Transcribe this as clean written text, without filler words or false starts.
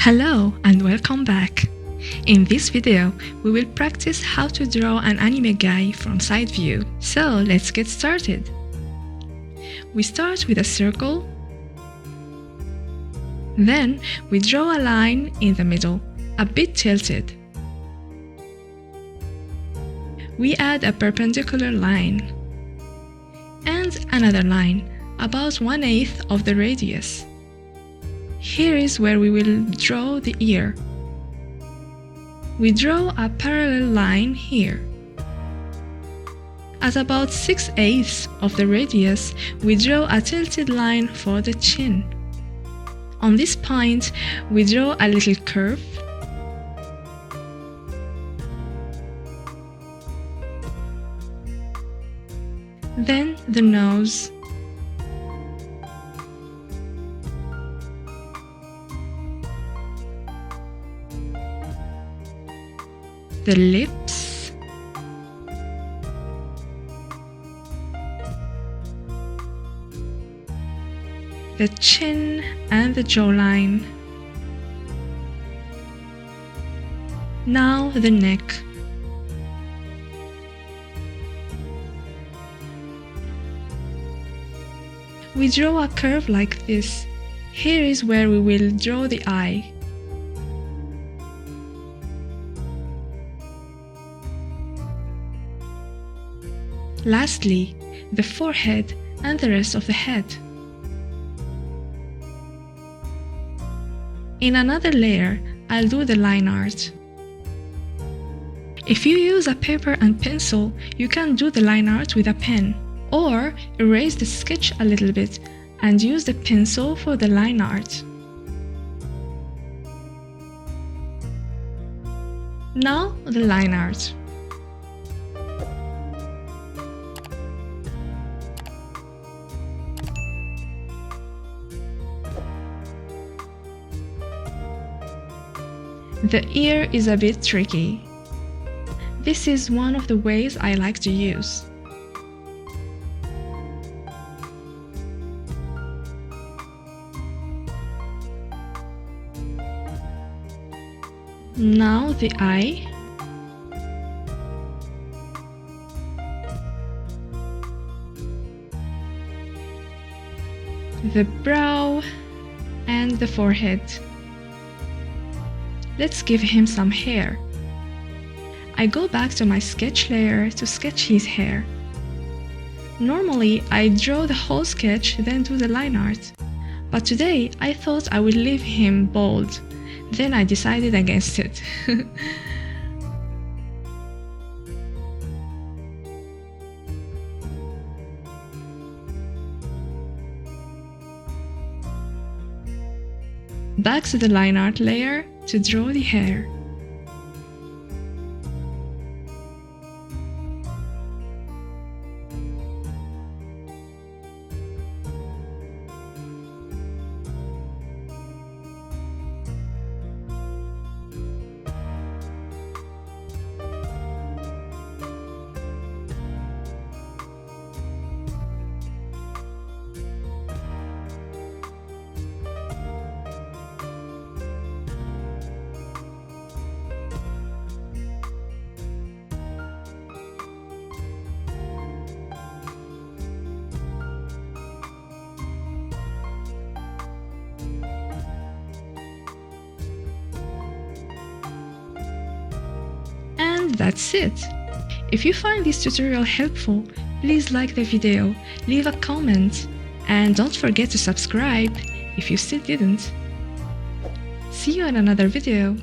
Hello and welcome back. In this video, we will practice how to draw an anime guy from side view. So let's get started. We start with a circle. Then we draw a line in the middle, a bit tilted. We add a perpendicular line and another line, about 1/8 of the radius. Here is where we will draw the ear. We draw a parallel line here. At about 6/8 of the radius, we draw a tilted line for the chin. On this point, we draw a little curve. Then the nose. The lips, the chin and the jawline. Now the neck. We draw a curve like this. Here is where we will draw the eye. Lastly, the forehead and the rest of the head. In another layer, I'll do the line art. If you use a paper and pencil, you can do the line art with a pen, or erase the sketch a little bit and use the pencil for the line art. Now the line art. The ear is a bit tricky. This is one of the ways I like to use. Now the eye. The brow and the forehead. Let's give him some hair. I go back to my sketch layer to sketch his hair. Normally, I draw the whole sketch, then do the line art. But today, I thought I would leave him bald. Then I decided against it. Back to the line art layer to draw the hair. And that's it! If you find this tutorial helpful, please like the video, leave a comment, and don't forget to subscribe if you still didn't. See you in another video!